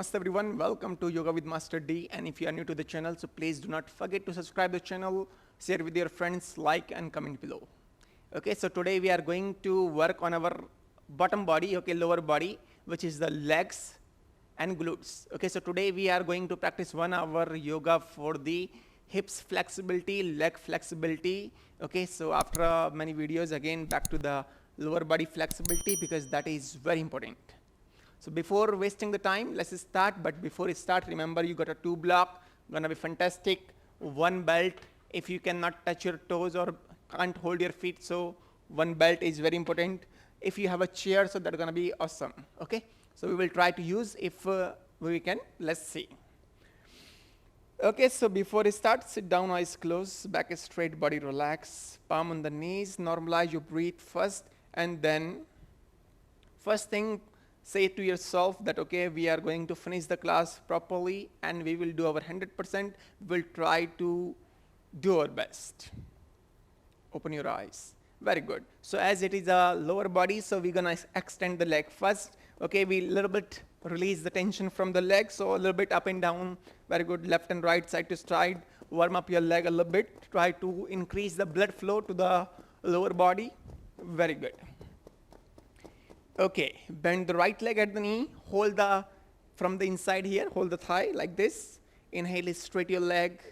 Namaste everyone, welcome to Yoga with Master D, and if you are new to the channel, so please do not forget to subscribe the channel, share with your friends, like and comment below. Okay, so today we are going to work on our bottom body, okay, lower body, which is the legs and glutes. Okay, so today we are going to practice 1 hour yoga for the hips flexibility, leg flexibility. Okay, so after many videos, again back to the lower body flexibility because that is very important. So before wasting the time, let's start. But before we start, remember you got a 2 block, gonna be fantastic. 1 belt, if you cannot touch your toes or can't hold your feet, so 1 belt is very important. If you have a chair, so that's gonna be awesome. Okay, so we will try to use if we can. Let's see. Okay, so before we start, sit down, eyes closed, back straight, body relax, palm on the knees, normalize your breathe first, and then first thing, say to yourself that, okay, we are going to finish the class properly and we will do our 100%. We'll try to do our best. Open your eyes. Very good. So as it is a lower body, so we're going to extend the leg first. Okay, we a little bit release the tension from the leg. So a little bit up and down. Very good. Left and right, side to side. Warm up your leg a little bit. Try to increase the blood flow to the lower body. Very good. Okay, bend the right leg at the knee, hold from the inside here, hold the thigh like this. Inhale, straight your leg,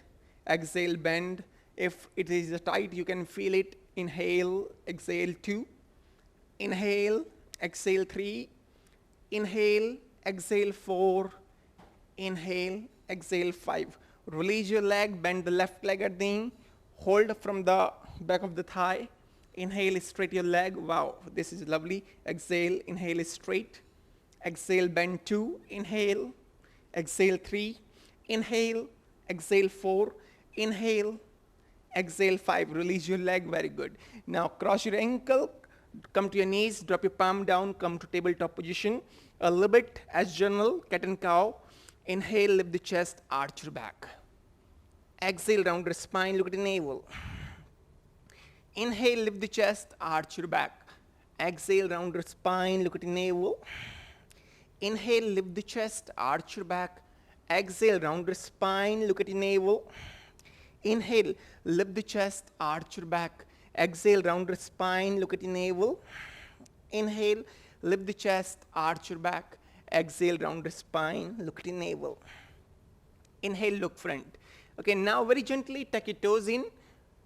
exhale, bend. If it is tight, you can feel it. Inhale, exhale 2. Inhale, exhale 3. Inhale, exhale 4. Inhale, exhale 5. Release your leg, bend the left leg at the knee, hold from the back of the thigh. Inhale, straight your leg. Wow, this is lovely. Exhale, inhale straight. Exhale, bend 2. Inhale, exhale 3. Inhale, exhale 4. Inhale, exhale 5. Release your leg. Very good. Now cross your ankle, come to your knees, drop your palm down, come to tabletop position. A little bit as general, cat and cow. Inhale, lift the chest, arch your back. Exhale, round your spine, look at the navel. Inhale, lift the chest, arch your back. Exhale, round your spine, look at the navel. Inhale, lift the chest, arch your back. Exhale, round your spine, look at the navel. Inhale, lift the chest, arch your back. Exhale, round your spine, look at the navel. Inhale, lift the chest, arch your back. Exhale, round your spine, look at the navel. Inhale, look front. Okay, now very gently tuck your toes in.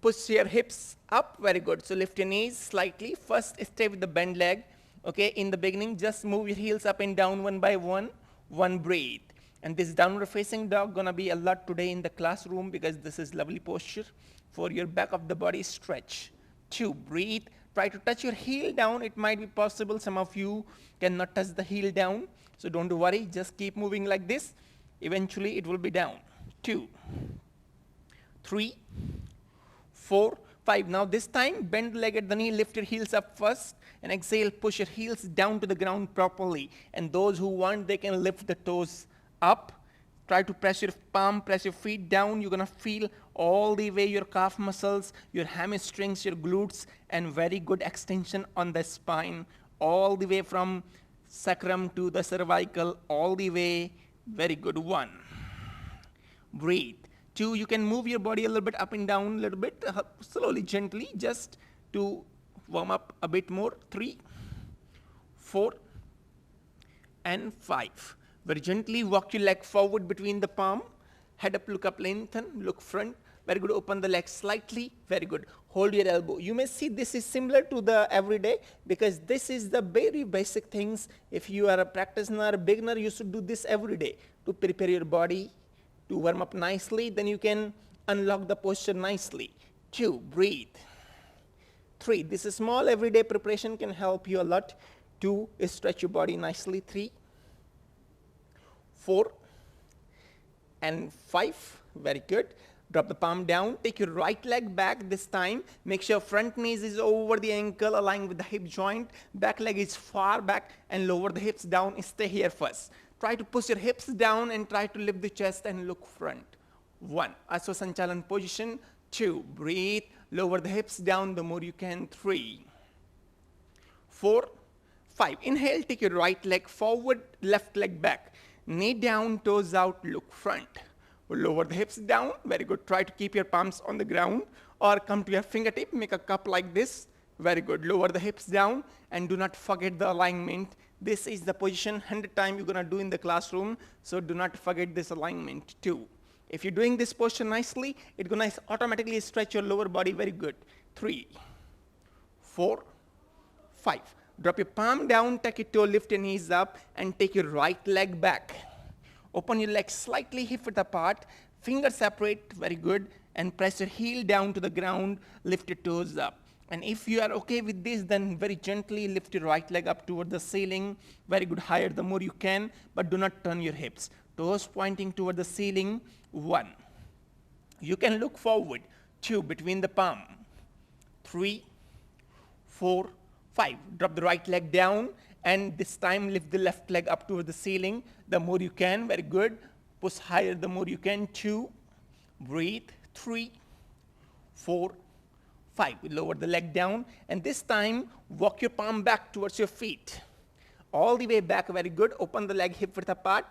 Push your hips up, very good. So lift your knees slightly. First stay with the bent leg. Okay, in the beginning, just move your heels up and down one by one. One, breathe. And this downward facing dog gonna be a lot today in the classroom because this is lovely posture for your back of the body stretch. 2, breathe. Try to touch your heel down. It might be possible some of you cannot touch the heel down. So don't worry, just keep moving like this. Eventually it will be down. 2, 3, 4, 5. Now this time, bend the leg at the knee, lift your heels up first, and exhale, push your heels down to the ground properly. And those who want, they can lift the toes up. Try to press your palm, press your feet down. You're gonna feel all the way your calf muscles, your hamstrings, your glutes, and very good extension on the spine, all the way from sacrum to the cervical, all the way. Very good. 1. Breathe. 2, you can move your body a little bit up and down, a little bit, slowly, gently, just to warm up a bit more. 3, 4, and 5. Very gently walk your leg forward between the palm. Head up, look up, lengthen, look front. Very good. Open the leg slightly. Very good. Hold your elbow. You may see this is similar to the everyday because this is the very basic things. If you are a practitioner, a beginner, you should do this every day to prepare your body to warm up nicely, then you can unlock the posture nicely. 2, breathe. 3, this small everyday preparation can help you a lot to stretch your body nicely. 3, 4, and 5. Very good. Drop the palm down. Take your right leg back this time. Make sure front knees is over the ankle, aligned with the hip joint. Back leg is far back and lower the hips down. Stay here first. Try to push your hips down and try to lift the chest and look front. 1, Aswasanchalan position. 2, breathe. Lower the hips down the more you can. 3, 4, 5. Inhale, take your right leg forward, left leg back. Knee down, toes out, look front. Lower the hips down, very good. Try to keep your palms on the ground or come to your fingertip, make a cup like this. Very good. Lower the hips down and do not forget the alignment. This is the position 100 times you're gonna do in the classroom, so do not forget this alignment too. If you're doing this posture nicely, it's gonna automatically stretch your lower body. Very good. 3, 4, 5. Drop your palm down, take your toe, lift your knees up, and take your right leg back. Open your legs slightly hip width apart, fingers separate, very good, and press your heel down to the ground, lift your toes up. And if you are okay with this, then very gently lift your right leg up toward the ceiling. Very good, higher the more you can, but do not turn your hips. Toes pointing toward the ceiling, 1. You can look forward, 2, between the palm, 3, 4, 5. Drop the right leg down, and this time lift the left leg up toward the ceiling. The more you can, very good. Push higher the more you can, 2. Breathe, 3, 4, 5. Lower the leg down, and this time walk your palm back towards your feet. All the way back, very good. Open the leg hip width apart.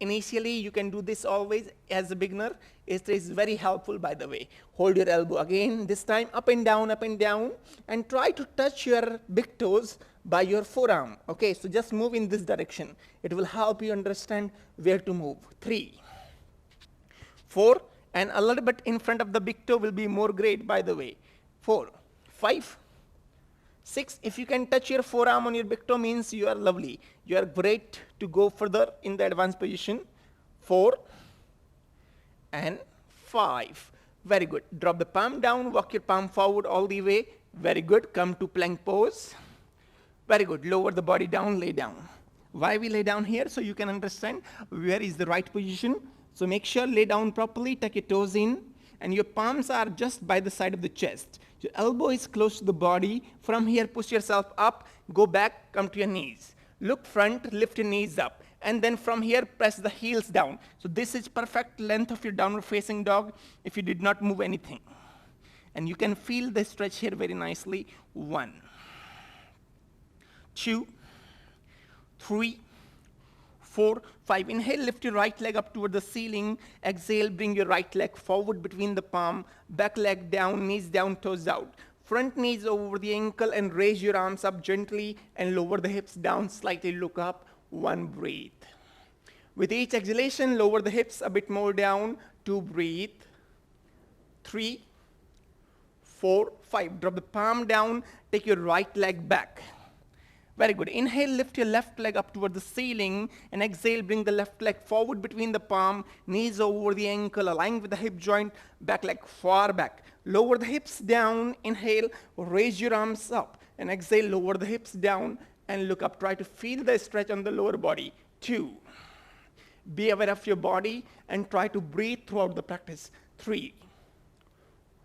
Initially, you can do this always as a beginner. It is very helpful, by the way. Hold your elbow again, this time up and down, and try to touch your big toes by your forearm. Okay, so just move in this direction. It will help you understand where to move. 3, 4, and a little bit in front of the big toe will be more great, by the way. 4, 5, 6. If you can touch your forearm on your big toe, means you are lovely. You are great to go further in the advanced position. 4 and 5. Very good. Drop the palm down, walk your palm forward all the way. Very good. Come to plank pose. Very good. Lower the body down, lay down. Why we lay down here? So you can understand where is the right position. So make sure lay down properly, tuck your toes in, and your palms are just by the side of the chest. Your elbow is close to the body. From here, push yourself up, go back, come to your knees. Look front, lift your knees up. And then from here, press the heels down. So this is perfect length of your downward facing dog if you did not move anything. And you can feel the stretch here very nicely. 1, 2, 3, 4, 5. Inhale, lift your right leg up toward the ceiling. Exhale, bring your right leg forward between the palm. Back leg down, knees down, toes out. Front knees over the ankle and raise your arms up gently and lower the hips down, slightly look up. 1, breathe. With each exhalation, lower the hips a bit more down. 2, breathe. 3, 4, 5. Drop the palm down, take your right leg back. Very good. Inhale, lift your left leg up toward the ceiling, and exhale, bring the left leg forward between the palm, knees over the ankle, align with the hip joint, back leg far back. Lower the hips down, inhale, raise your arms up, and exhale, lower the hips down, and look up. Try to feel the stretch on the lower body. 2, be aware of your body, and try to breathe throughout the practice. 3,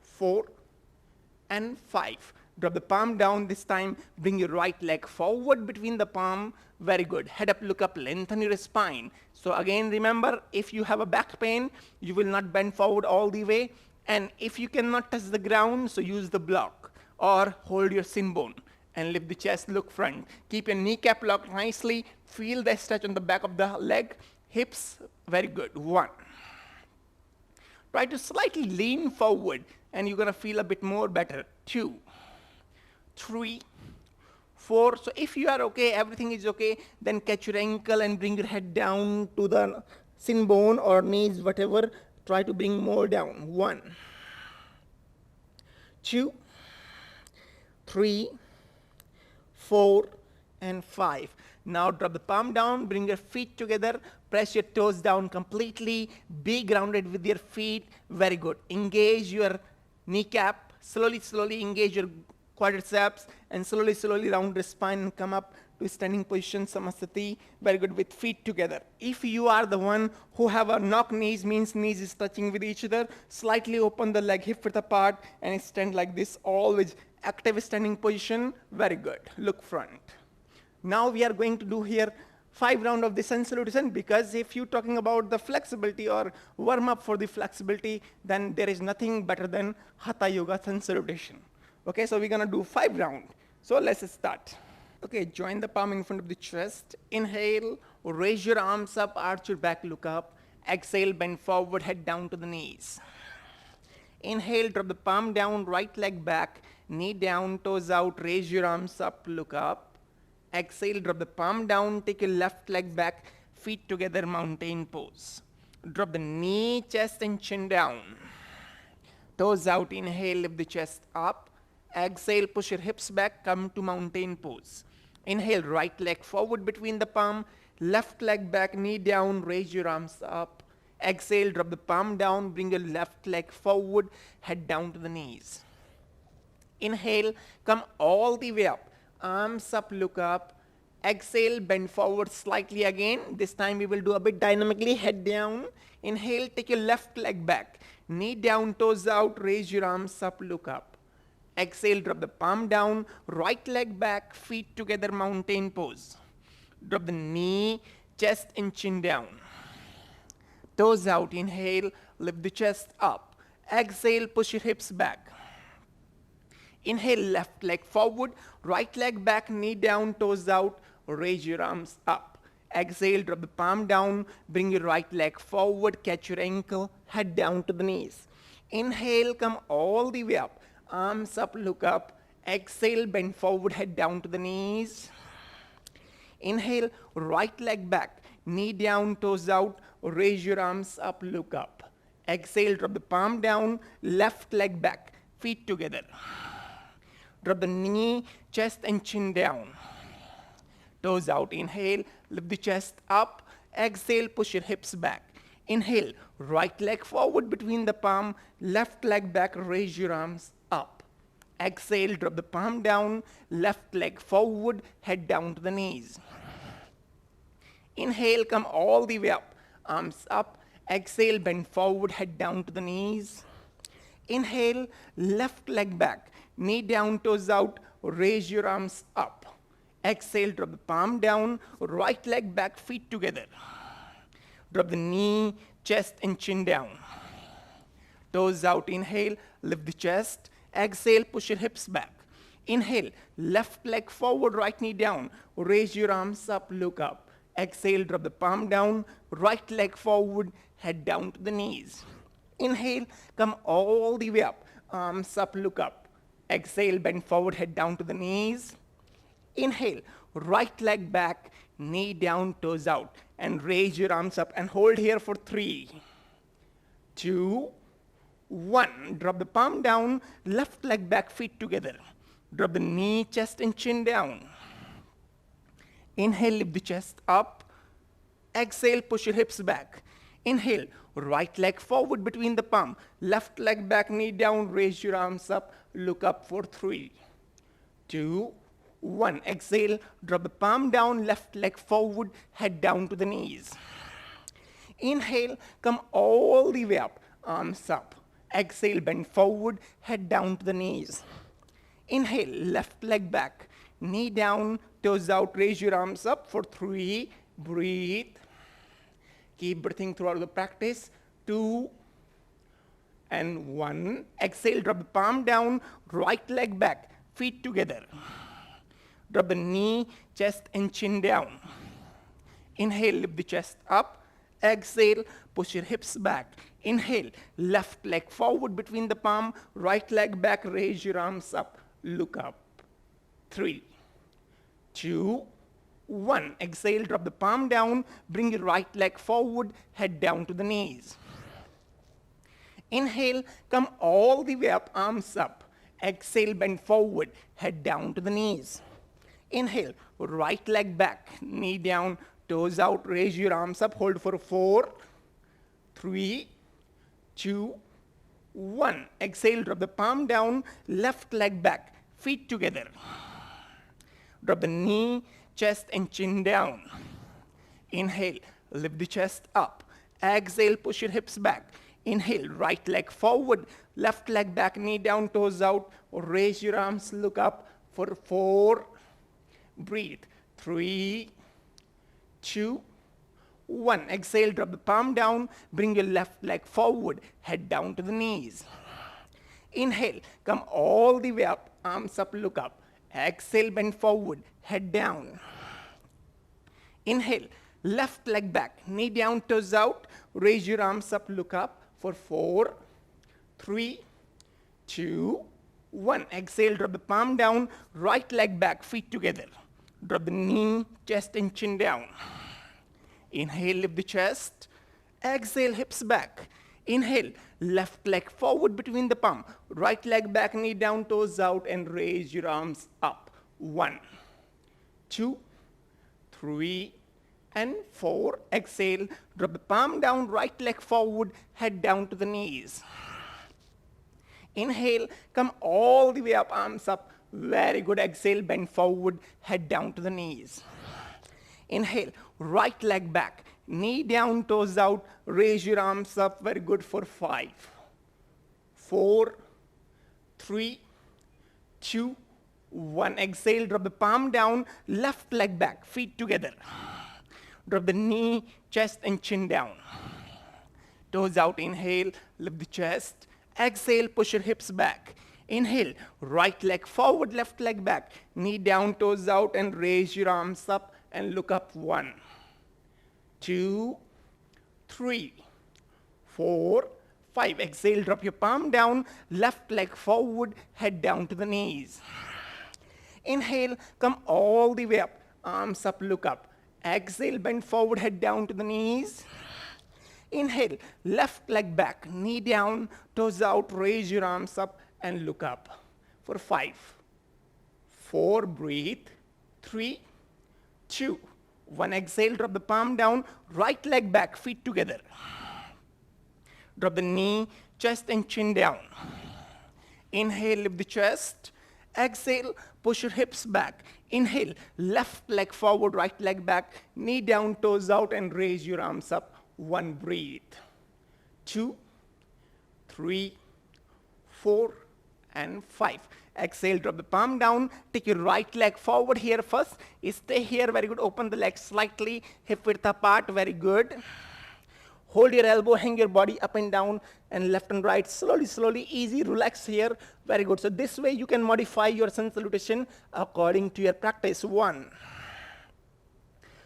4, and 5. Drop the palm down this time. Bring your right leg forward between the palm. Very good. Head up, look up, lengthen your spine. So again, remember, if you have a back pain, you will not bend forward all the way. And if you cannot touch the ground, so use the block or hold your shin bone and lift the chest, look front. Keep your kneecap locked nicely. Feel the stretch on the back of the leg, hips. Very good. 1. Try to slightly lean forward and you're gonna feel a bit more better. 2, 3, 4. So if you are okay, everything is okay, then catch your ankle and bring your head down to the shin bone or knees, whatever. Try to bring more down. 1, 2, 3, 4, and 5. Now drop the palm down, bring your feet together, press your toes down completely, be grounded with your feet. Very good. Engage your kneecap, slowly engage your quadriceps, and slowly round the spine and come up to standing position, Samasthiti. Very good, with feet together. If you are the one who have a knock knees, means knees is touching with each other, slightly open the leg hip width apart and stand like this, always active standing position. Very good. Look front. Now we are going to do here 5 rounds of the sun salutation, because if you're talking about the flexibility or warm up for the flexibility, then there is nothing better than Hatha Yoga sun salutation. Okay, so we're gonna do 5 rounds. So let's start. Okay, join the palm in front of the chest. Inhale, raise your arms up, arch your back, look up. Exhale, bend forward, head down to the knees. Inhale, drop the palm down, right leg back, knee down, toes out, raise your arms up, look up. Exhale, drop the palm down, take your left leg back, feet together, mountain pose. Drop the knee, chest and chin down. Toes out, inhale, lift the chest up. Exhale, push your hips back, come to mountain pose. Inhale, right leg forward between the palm, left leg back, knee down, raise your arms up. Exhale, drop the palm down, bring your left leg forward, head down to the knees. Inhale, come all the way up, arms up, look up. Exhale, bend forward slightly again. This time we will do a bit dynamically, head down. Inhale, take your left leg back, knee down, toes out, raise your arms up, look up. Exhale, drop the palm down, right leg back, feet together, mountain pose. Drop the knee, chest and chin down. Toes out, inhale, lift the chest up. Exhale, push your hips back. Inhale, left leg forward, right leg back, knee down, toes out, raise your arms up. Exhale, drop the palm down, bring your right leg forward, catch your ankle, head down to the knees. Inhale, come all the way up, arms up, look up. Exhale, bend forward, head down to the knees. Inhale, right leg back, knee down, toes out, raise your arms up, look up. Exhale, drop the palm down, left leg back, feet together. Drop the knee, chest and chin down. Toes out, inhale, lift the chest up. Exhale, push your hips back. Inhale, right leg forward between the palm, left leg back, raise your arms up. Exhale, drop the palm down, left leg forward, head down to the knees. Inhale, come all the way up, arms up. Exhale, bend forward, head down to the knees. Inhale, left leg back, knee down, toes out, raise your arms up. Exhale, drop the palm down, right leg back, feet together. Drop the knee, chest and chin down. Toes out, inhale, lift the chest. Exhale, push your hips back. Inhale, left leg forward, right knee down. Raise your arms up, look up. Exhale, drop the palm down, right leg forward, head down to the knees. Inhale, come all the way up, arms up, look up. Exhale, bend forward, head down to the knees. Inhale, right leg back, knee down, toes out, and raise your arms up and hold here for 3, 2, 1. Drop the palm down, left leg back, feet together. Drop the knee, chest and chin down. Inhale, lift the chest up. Exhale, push your hips back. Inhale, right leg forward between the palm, left leg back, knee down, raise your arms up, look up for 3, 2, 1. Exhale, drop the palm down, left leg forward, head down to the knees. Inhale, come all the way up, arms up. Exhale, bend forward, head down to the knees. Inhale, left leg back, knee down, toes out, raise your arms up for 3, breathe. Keep breathing throughout the practice. 2 and 1. Exhale, drop the palm down, right leg back, feet together. Drop the knee, chest and chin down. Inhale, lift the chest up. Exhale, push your hips back. Inhale, left leg forward between the palm, right leg back, raise your arms up, look up. 3, 2, 1. Exhale, drop the palm down, bring your right leg forward, head down to the knees. Inhale, come all the way up, arms up. Exhale, bend forward, head down to the knees. Inhale, right leg back, knee down, toes out, raise your arms up, hold for 4, 3, 2, 1. Exhale, drop the palm down, left leg back, feet together. Drop the knee, chest and chin down. Inhale, lift the chest up. Exhale, push your hips back. Inhale, right leg forward, left leg back, knee down, toes out, raise your arms, look up for 4, breathe. 3, 2, 1. Exhale, drop the palm down, bring your left leg forward, head down to the knees. Inhale, come all the way up, arms up, look up. Exhale, bend forward, head down. Inhale, left leg back, knee down, toes out. Raise your arms up, look up for 4, 3, 2, 1. Exhale, drop the palm down, right leg back, feet together. Drop the knee, chest and chin down. Inhale, lift the chest. Exhale, hips back. Inhale, left leg forward between the palm. Right leg back, knee down, toes out, and raise your arms up. 1, 2, 3, and 4. Exhale, drop the palm down, right leg forward, head down to the knees. Inhale, come all the way up, arms up. Very good. Exhale, bend forward, head down to the knees. Inhale, right leg back, knee down, toes out, raise your arms up. Very good for 5, 4, 3, 2, 1. Exhale, drop the palm down, left leg back, feet together. Drop the knee, chest and chin down. Toes out, inhale, lift the chest. Exhale, push your hips back. Inhale, right leg forward, left leg back. Knee down, toes out, and raise your arms up and look up. 1, 2, 3, 4, 5. Exhale, drop your palm down, left leg forward, head down to the knees. Inhale, come all the way up, arms up, look up. Exhale, bend forward, head down to the knees. Inhale, left leg back, knee down, toes out, raise your arms up and look up for 5, 4, breathe, 3, 2, 1. Exhale, drop the palm down, right leg back, feet together. Drop the knee, chest and chin down. Inhale, lift the chest. Exhale, push your hips back. Inhale, left leg forward, right leg back, knee down, toes out, and raise your arms up. 1, breathe. 2, 3, 4, and 5. Exhale, drop the palm down. Take your right leg forward here first. Stay here, very good. Open the leg slightly, hip width apart, very good. Hold your elbow, hang your body up and down, and left and right, slowly, slowly, easy, relax here, very good. So this way you can modify your sun salutation according to your practice. 1.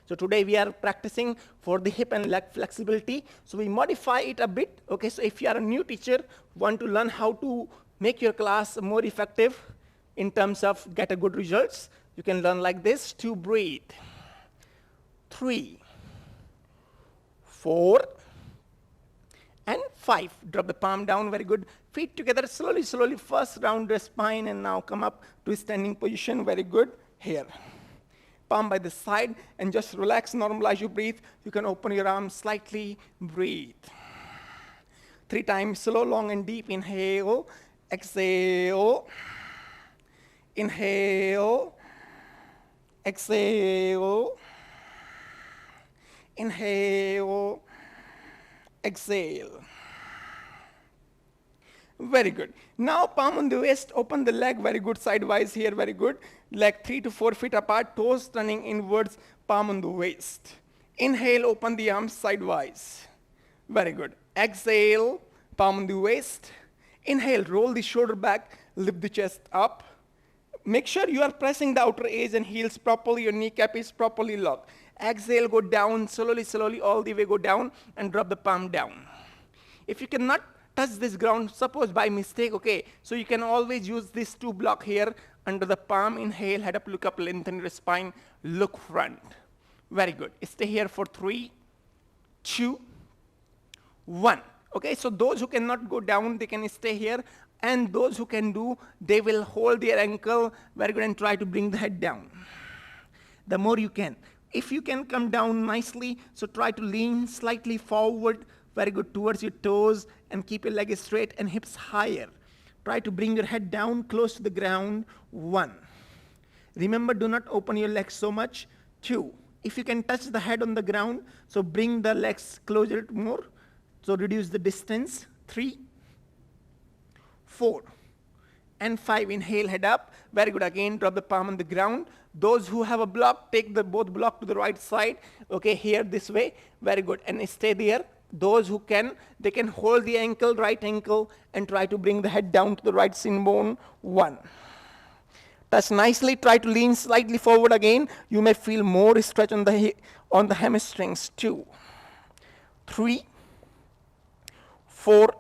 So today we are practicing for the hip and leg flexibility. So we modify it a bit. Okay, so if you are a new teacher, want to learn how to make your class more effective in terms of get a good results, you can learn like this. 2, breathe. 3, 4, and 5. Drop the palm down, very good. Feet together, slowly, slowly. First round the spine, and now come up to standing position, very good. Here. Palm by the side, and just relax, normalize your breathe. You can open your arms slightly, breathe. 3 times, slow, long, and deep. Inhale, exhale, inhale, exhale, inhale, exhale. Very good. Now palm on the waist, open the leg, very good, sidewise here, very good. Leg 3 to 4 feet apart, toes turning inwards, palm on the waist. Inhale, open the arms sidewise. Very good. Exhale, palm on the waist. Inhale, roll the shoulder back, lift the chest up. Make sure you are pressing the outer edge and heels properly, your kneecap is properly locked. Exhale, go down, slowly, slowly, all the way go down, and drop the palm down. If you cannot touch this ground, suppose by mistake, okay, so you can always use this 2 block here under the palm. Inhale, head up, look up, lengthen your spine, look front. Very good. Stay here for 3, 2, 1. Okay, so those who cannot go down, they can stay here, and those who can do, they will hold their ankle, very good, and try to bring the head down. The more you can. If you can come down nicely, so try to lean slightly forward, very good, towards your toes, and keep your legs straight and hips higher. Try to bring your head down close to the ground. 1. Remember, do not open your legs so much. 2. If you can touch the head on the ground, so bring the legs closer more, so reduce the distance. 3, 4, and 5. Inhale, head up. Very good. Again, drop the palm on the ground. Those who have a block, take the both block to the right side. Okay, here this way. Very good. And stay there. Those who can, they can hold the ankle, right ankle, and try to bring the head down to the right shin bone. 1. Touch nicely. Try to lean slightly forward again. You may feel more stretch on the hamstrings. 2, 3, 4,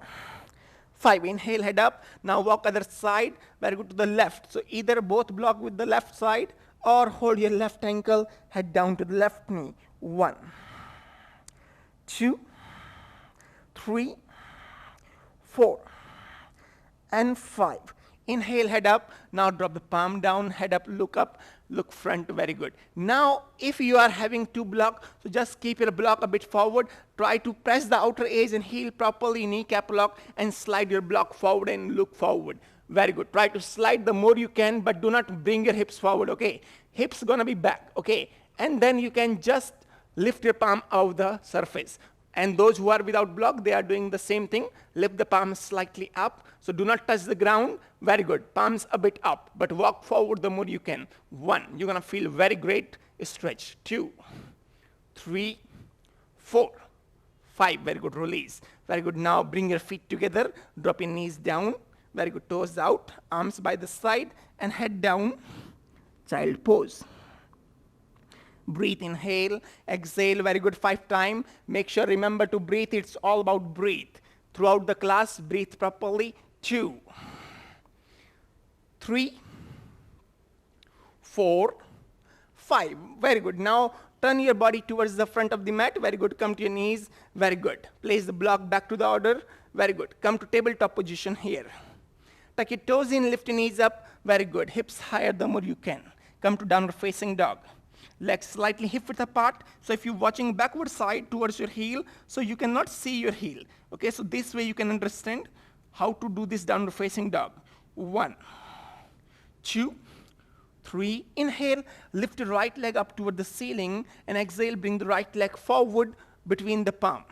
5. Inhale, head up. Now walk other side. Very good, to the left. So either both block with the left side or hold your left ankle, head down to the left knee. 1, 2, 3, 4, and 5. Inhale, head up. Now drop the palm down, head up, look front. Very good. Now, if you are having two block, so just keep your block a bit forward. Try to press the outer edge and heel properly, kneecap lock, and slide your block forward and look forward. Very good. Try to slide the more you can, but do not bring your hips forward, okay? Hips gonna be back, okay? And then you can just lift your palm out of the surface. And those who are without block, they are doing the same thing. Lift the palms slightly up. So do not touch the ground. Very good. Palms a bit up, but walk forward the more you can. 1, you're gonna feel very great stretch. 2, 3, 4, 5. Very good. Release. Very good. Now bring your feet together. Drop your knees down. Very good. Toes out. Arms by the side and head down. Child pose. Breathe, inhale, exhale. Very good. 5 times. Make sure, remember to breathe. It's all about breathe. Throughout the class, breathe properly. 2, 3, 4, 5. Very good. Now turn your body towards the front of the mat. Very good. Come to your knees. Very good. Place the block back to the order. Very good. Come to tabletop position here. Tuck your toes in, lift your knees up. Very good. Hips higher the more you can. Come to downward facing dog. Legs slightly hip width apart. So if you're watching backward side towards your heel, so you cannot see your heel. Okay, so this way you can understand how to do this downward facing dog. 1, 2, 3. Inhale, lift your right leg up toward the ceiling, and exhale, bring the right leg forward between the palm.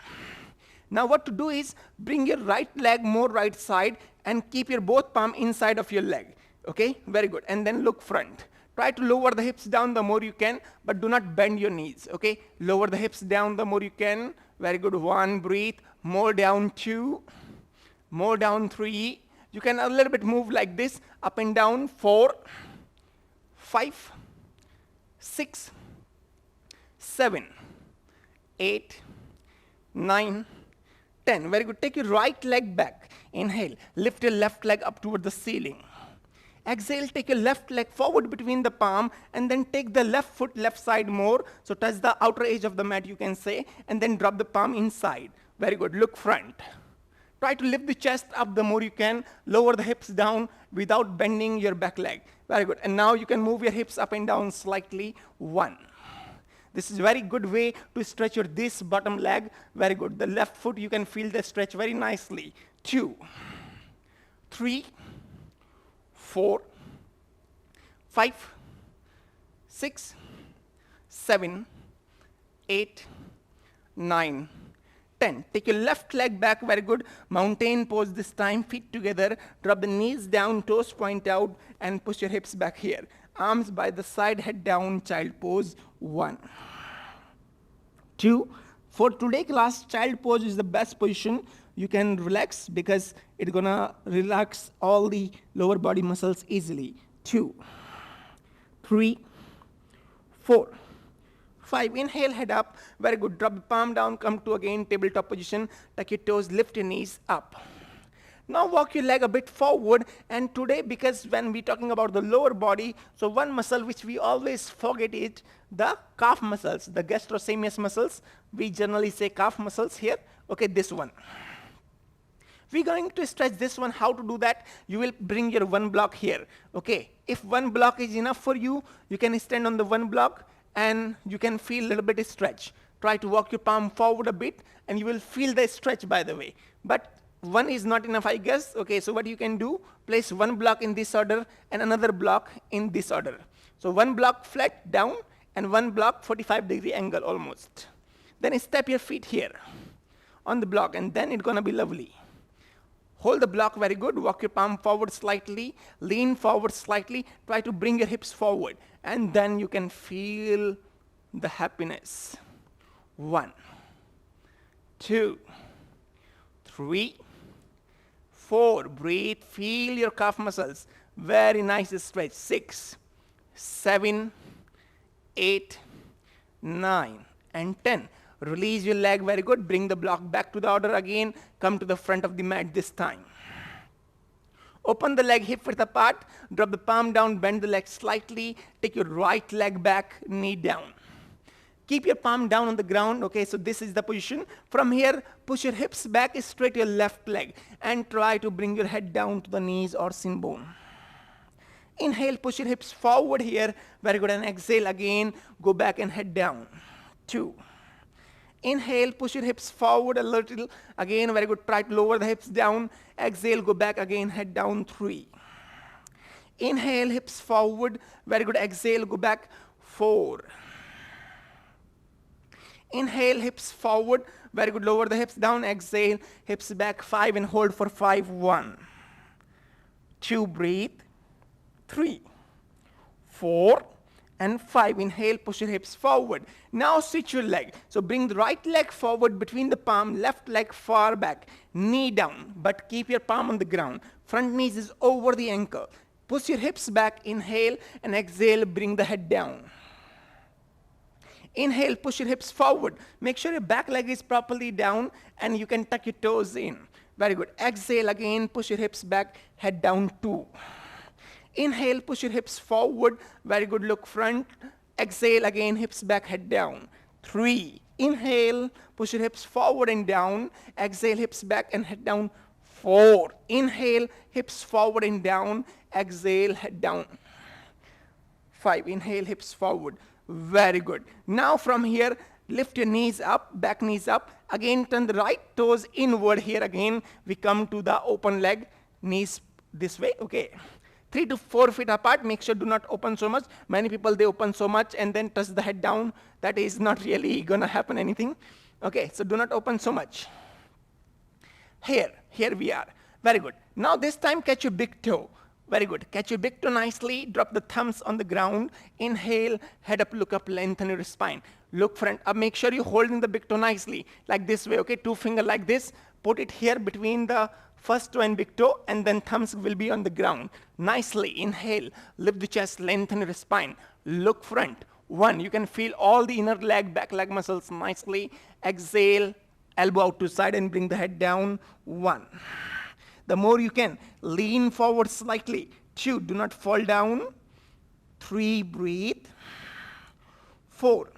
Now what to do is bring your right leg more right side and keep your both palm inside of your leg. Okay, very good. And then look front. Try to lower the hips down the more you can, but do not bend your knees, okay? Lower the hips down the more you can. Very good. 1, breathe. More down. 2, more down. 3. You can a little bit move like this, up and down. 4, 5, 6, 7, 8, 9, 10. Very good. Take your right leg back. Inhale. Lift your left leg up toward the ceiling. Exhale, take your left leg forward between the palm, and then take the left foot left side more. So touch the outer edge of the mat, you can say, and then drop the palm inside. Very good. Look front. Try to lift the chest up the more you can. Lower the hips down without bending your back leg. Very good. And now you can move your hips up and down slightly. 1. This is a very good way to stretch your this bottom leg. Very good. The left foot, you can feel the stretch very nicely. 2, 3, 4, 5, 6, 7, 8, 9, 10. Take your left leg back. Very good. Mountain pose this time. Feet together. Drop the knees down. Toes point out. And push your hips back here. Arms by the side. Head down. Child pose. 1, 2. For today class, child pose is the best position. You can relax because it's gonna relax all the lower body muscles easily. 2, 3, 4, 5. Inhale, head up. Very good. Drop the palm down. Come to again tabletop position. Tuck your toes. Lift your knees up. Now walk your leg a bit forward. And today, because when we're talking about the lower body, so one muscle which we always forget is the calf muscles, the gastrocnemius muscles. We generally say calf muscles here. Okay, this one. We're going to stretch this one. How to do that? You will bring your one block here. Okay. If one block is enough for you, you can stand on the one block and you can feel a little bit of stretch. Try to walk your palm forward a bit and you will feel the stretch, by the way. But one is not enough, I guess. Okay, so what you can do, place one block in this order and another block in this order. So one block flat down and one block 45-degree angle almost. Then step your feet here on the block and then it's gonna be lovely. Hold the block. Very good. Walk your palm forward slightly. Lean forward slightly. Try to bring your hips forward. And then you can feel the happiness. 1, 2, 3, 4. Breathe. Feel your calf muscles. Very nice stretch. 6, 7, 8, 9, and 10. Release your leg, very good. Bring the block back to the order again. Come to the front of the mat this time. Open the leg hip width apart. Drop the palm down, bend the leg slightly. Take your right leg back, knee down. Keep your palm down on the ground, okay, so this is the position. From here, push your hips back, straight your left leg, and try to bring your head down to the knees or shin bone. Inhale, push your hips forward here, very good, and exhale again, go back and head down. 2. Inhale, push your hips forward a little, again, very good, try to lower the hips down, exhale, go back again, head down. 3. Inhale, hips forward, very good, exhale, go back. 4. Inhale, hips forward, very good, lower the hips down, exhale, hips back. 5, and hold for 5. 1, 2, breathe. 3, 4, and 5. Inhale, push your hips forward. Now switch your leg. So bring the right leg forward between the palm, left leg far back, knee down, but keep your palm on the ground. Front knees is over the ankle. Push your hips back, inhale, and exhale, bring the head down. Inhale, push your hips forward. Make sure your back leg is properly down and you can tuck your toes in. Very good. Exhale again, push your hips back, head down. 2. Inhale, push your hips forward. Very good, look front. Exhale again, hips back, head down. 3. Inhale, push your hips forward and down. Exhale, hips back and head down. 4. Inhale, hips forward and down. Exhale, head down. 5. Inhale, hips forward. Very good. Now from here, lift your knees up, back knees up. Again, turn the right toes inward here again. We come to the open leg, knees this way, okay. 3 to 4 feet apart. Make sure do not open so much. Many people, they open so much and then touch the head down. That is not really gonna happen anything. Okay, so do not open so much. Here we are. Very good. Now this time catch your big toe. Very good. Catch your big toe nicely. Drop the thumbs on the ground. Inhale, head up, look up, lengthen your spine. Look front up. Make sure you're holding the big toe nicely, like this way, okay? 2 finger like this. Put it here between the first toe and big toe, and then thumbs will be on the ground. Nicely, inhale, lift the chest, lengthen your spine. Look front. 1, you can feel all the inner leg, back leg muscles nicely. Exhale, elbow out to side and bring the head down. 1. The more you can, lean forward slightly. 2, do not fall down. 3, breathe. 4.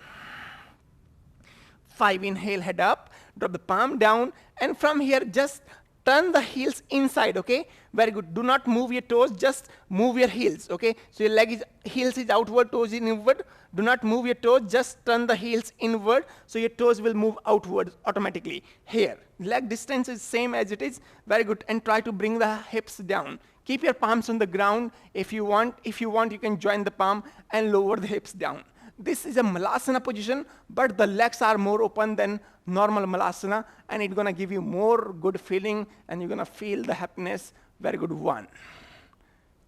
5, inhale, head up. Drop the palm down. And from here, just turn the heels inside, okay? Very good. Do not move your toes, just move your heels, okay? So your heels is outward, toes is inward. Do not move your toes, just turn the heels inward, so your toes will move outwards automatically. Here, leg distance is same as it is. Very good. And try to bring the hips down. Keep your palms on the ground. If you want, you can join the palm and lower the hips down. This is a Malasana position, but the legs are more open than normal Malasana, and it's gonna give you more good feeling, and you're gonna feel the happiness. Very good. 1,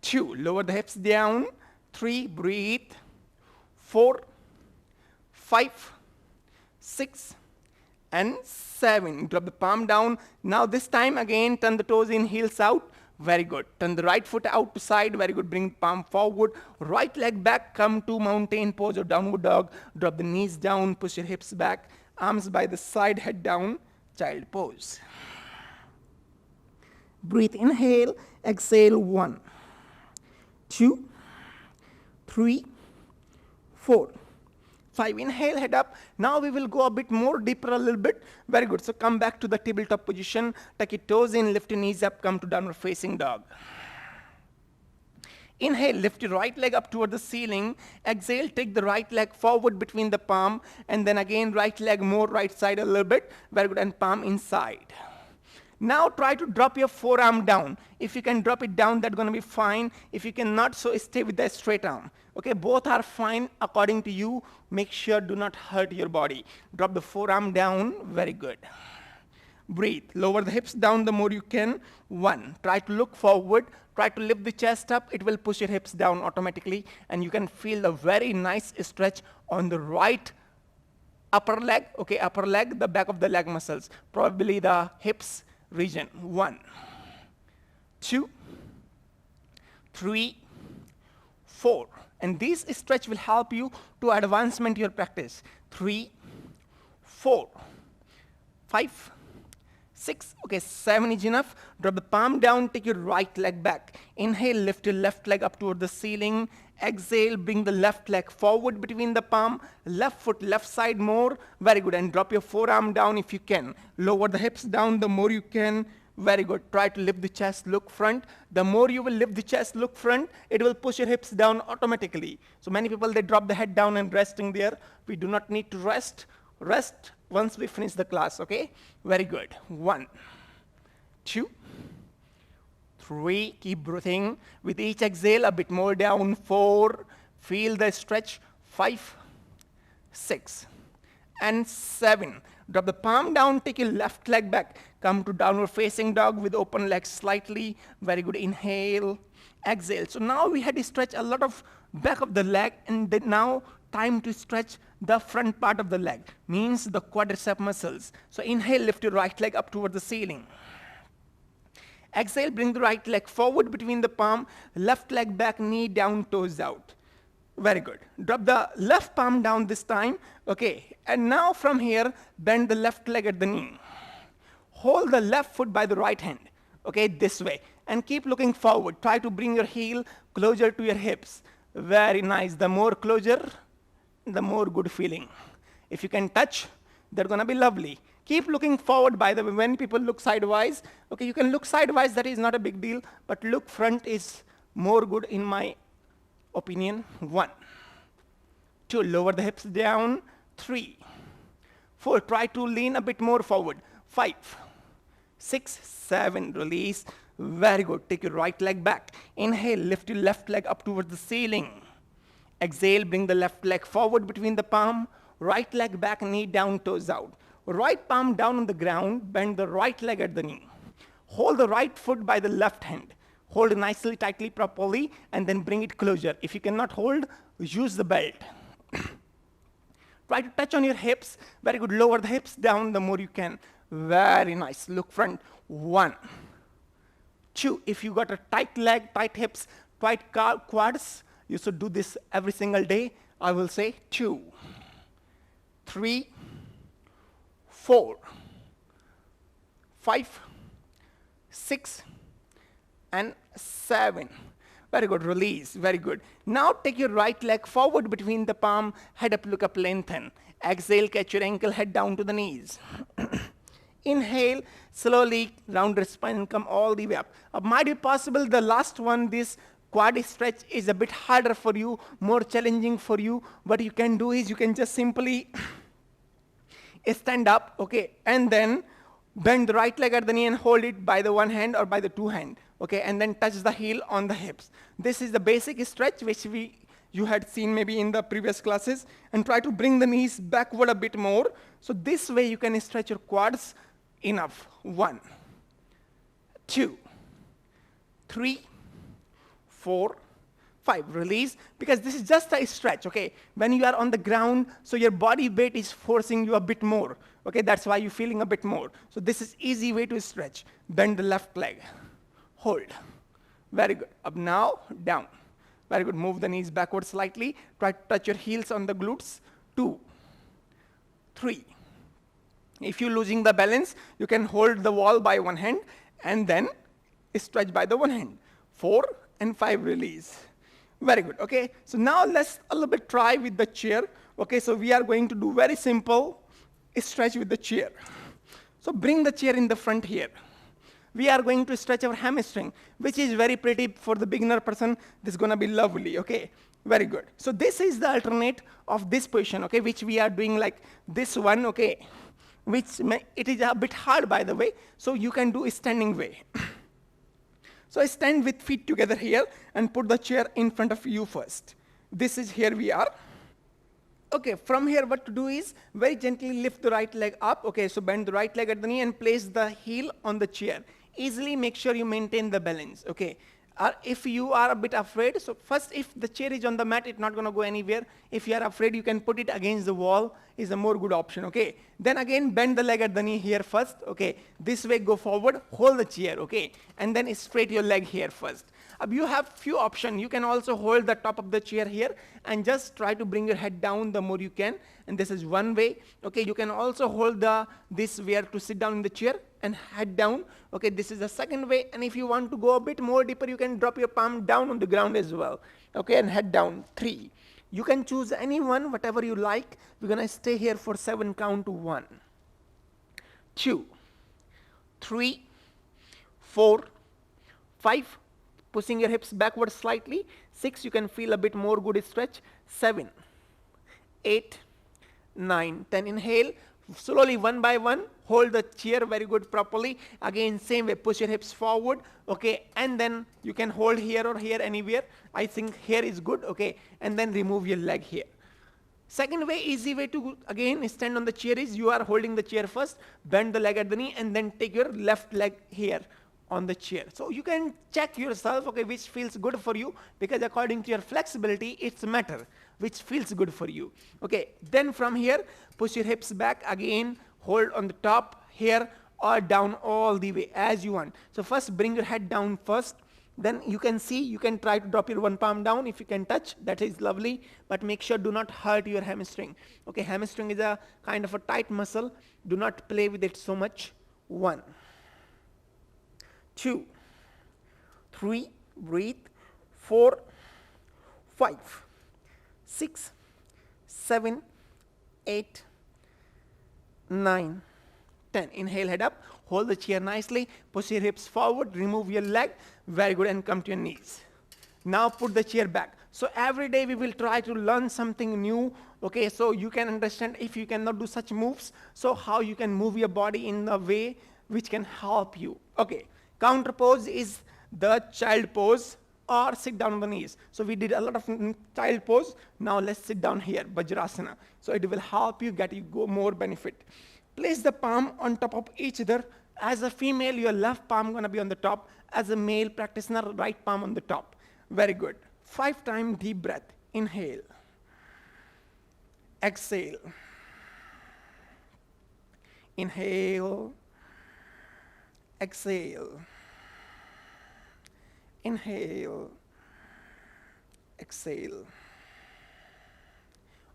2, lower the hips down. 3, breathe. 4, 5, 6, and 7. Drop the palm down. Now this time again, turn the toes in, heels out. Very good. Turn the right foot out to side. Very good. Bring palm forward. Right leg back. Come to mountain pose or downward dog. Drop the knees down. Push your hips back. Arms by the side. Head down. Child pose. Breathe. Inhale. Exhale. 1, 2, 3, 4, 5. Inhale, head up. Now we will go a bit more deeper a little bit. Very good. So come back to the tabletop position. Tuck your toes in, lift your knees up, come to downward facing dog. Inhale, lift your right leg up toward the ceiling. Exhale, take the right leg forward between the palm, and then again right leg more right side a little bit. Very good, and palm inside. Now try to drop your forearm down. If you can drop it down, that's gonna be fine. If you cannot, so stay with the straight arm. Okay, both are fine according to you. Make sure do not hurt your body. Drop the forearm down. Very good. Breathe. Lower the hips down the more you can. 1. Try to look forward. Try to lift the chest up. It will push your hips down automatically, and you can feel a very nice stretch on the right upper leg. Okay, upper leg, the back of the leg muscles, probably the hips region. 1, 2, 3, 4. And this stretch will help you to advancement your practice. 3, 4, 5, 6. Okay, 7 is enough. Drop the palm down, take your right leg back. Inhale, lift your left leg up toward the ceiling. Exhale, bring the left leg forward between the palm. Left foot, left side more. Very good. And drop your forearm down if you can. Lower the hips down the more you can. Very good. Try to lift the chest, look front. The more you will lift the chest, look front, it will push your hips down automatically. So many people, they drop the head down and resting there. We do not need to rest. Rest once we finish the class, okay? Very good. 1, 2, 3. Keep breathing. With each exhale, a bit more down. 4. Feel the stretch. 5, 6, and 7. Drop the palm down, take your left leg back. Come to downward facing dog with open legs slightly. Very good. Inhale, exhale. So now we had to stretch a lot of back of the leg, and then now time to stretch the front part of the leg, means the quadricep muscles. So inhale, lift your right leg up toward the ceiling. Exhale, bring the right leg forward between the palm, left leg back, knee down, toes out. Very good. Drop the left palm down this time. Okay, and now from here, bend the left leg at the knee. Hold the left foot by the right hand. Okay, this way. And keep looking forward. Try to bring your heel closer to your hips. Very nice. The more closer, the more good feeling. If you can touch, they're gonna be lovely. Keep looking forward, by the way. When people look sideways, okay, you can look sideways, that is not a big deal, but look front is more good in my opinion. 1, 2, lower the hips down. 3, 4, try to lean a bit more forward. 5, 6, 7, release. Very good. Take your right leg back. Inhale, lift your left leg up towards the ceiling. Exhale, bring the left leg forward between the palm. Right leg back, knee down, toes out. Right palm down on the ground, bend the right leg at the knee. Hold the right foot by the left hand. Hold nicely, tightly, properly, and then bring it closer. If you cannot hold, use the belt. Try to touch on your hips. Very good. Lower the hips down the more you can. Very nice. Look front. 1, 2. If you got a tight leg, tight hips, tight quads, you should do this every single day. I will say 2, 3, 4, 5, 6, and 7. Very good. Release. Very good. Now take your right leg forward between the palm, head up, look up, lengthen. Exhale, catch your ankle, head down to the knees. Inhale, slowly round the spine and come all the way up. Might be possible the last one, this quad stretch, is a bit harder for you, more challenging for you. What you can do is you can just simply stand up, okay, and then bend the right leg at the knee and hold it by the one hand or by the two hand, okay, and then touch the heel on the hips. This is the basic stretch which you had seen maybe in the previous classes, and try to bring the knees backward a bit more. So this way you can stretch your quads enough. 1, 2, 3, 4, 5. Release, because this is just a stretch, okay? When you are on the ground, so your body weight is forcing you a bit more, okay? That's why you're feeling a bit more. So this is easy way to stretch. Bend the left leg. Hold. Very good. Up now, down. Very good. Move the knees backward slightly. Try to touch your heels on the glutes. 2, 3. If you're losing the balance, you can hold the wall by one hand and then stretch by the one hand. 4 and 5, release. Very good, okay? So now let's a little bit try with the chair. Okay, so we are going to do very simple stretch with the chair. So bring the chair in the front here. We are going to stretch our hamstring, which is very pretty for the beginner person. This is gonna be lovely, okay? Very good. So this is the alternate of this position, okay, which we are doing like this one, okay? Which it is a bit hard, by the way, so you can do a standing way. So stand with feet together here and put the chair in front of you first. This is here we are. Okay, from here what to do is very gently lift the right leg up. Okay, so bend the right leg at the knee and place the heel on the chair. Easily make sure you maintain the balance, okay? Or if you are a bit afraid, so first if the chair is on the mat, it's not going to go anywhere. If you are afraid, you can put it against the wall, is a more good option, okay? Then again, bend the leg at the knee here first, okay? This way, go forward, hold the chair, okay? And then straight your leg here first. You have few options. You can also hold the top of the chair here and just try to bring your head down the more you can. And this is one way, okay? You can also hold this way to sit down in the chair and head down, okay? This is the second way. And if you want to go a bit more deeper, you can drop your palm down on the ground as well, okay? And head down, 3. You can choose any one, whatever you like. We're gonna stay here for 7 count to 1, 2, 3, 4, 5, pushing your hips backward slightly, 6, you can feel a bit more good stretch, 7, 8, 9, 10, inhale, slowly one by one, hold the chair very good properly, again same way, push your hips forward, okay, and then you can hold here or here anywhere, I think here is good, okay, and then remove your leg here. Second way, easy way to again stand on the chair is you are holding the chair first, bend the leg at the knee, and then take your left leg here on the chair. So you can check yourself, okay, which feels good for you, because according to your flexibility, it's a matter which feels good for you. Okay, then from here, push your hips back again, hold on the top here or down all the way as you want. So first bring your head down first, then you can see, you can try to drop your one palm down if you can touch, that is lovely, but make sure do not hurt your hamstring. Okay, hamstring is a kind of a tight muscle, do not play with it so much. 1, 2, 3, breathe, 4, 5, 6, 7, 8, 9, 10. Inhale, head up, hold the chair nicely, push your hips forward, remove your leg, very good, and come to your knees. Now put the chair back. So every day we will try to learn something new, okay, so you can understand if you cannot do such moves, so how you can move your body in a way which can help you. Okay, counter pose is the child pose or sit down on the knees. So we did a lot of child pose, now let's sit down here, Vajrasana. So it will help you get more benefit. Place the palm on top of each other. As a female, your left palm gonna be on the top. As a male practitioner, right palm on the top. Very good. 5 times deep breath. Inhale. Exhale. Inhale. Exhale. Inhale. Exhale.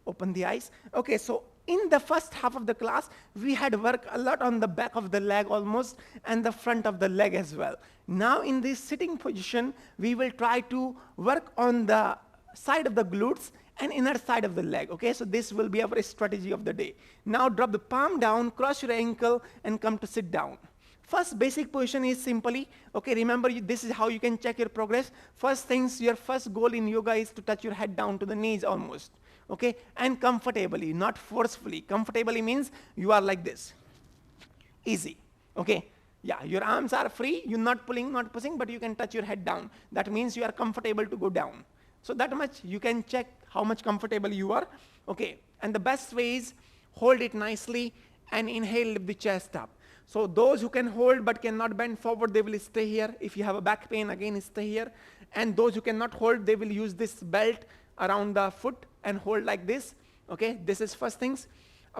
Open the eyes. Okay, so in the first half of the class, we had worked a lot on the back of the leg almost and the front of the leg as well. Now in this sitting position, we will try to work on the side of the glutes and inner side of the leg. Okay, so this will be our strategy of the day. Now drop the palm down, cross your ankle, and come to sit down. First basic position is simply, okay, remember this is how you can check your progress. First things, your first goal in yoga is to touch your head down to the knees almost. Okay, and comfortably, not forcefully. Comfortably means you are like this. Easy, okay? Yeah, your arms are free, you're not pulling, not pushing, but you can touch your head down. That means you are comfortable to go down. So that much, you can check how much comfortable you are, okay? And the best way is hold it nicely and inhale, lift the chest up. So those who can hold but cannot bend forward, they will stay here. If you have a back pain, again, stay here. And those who cannot hold, they will use this belt around the foot and hold like this, okay? This is first things.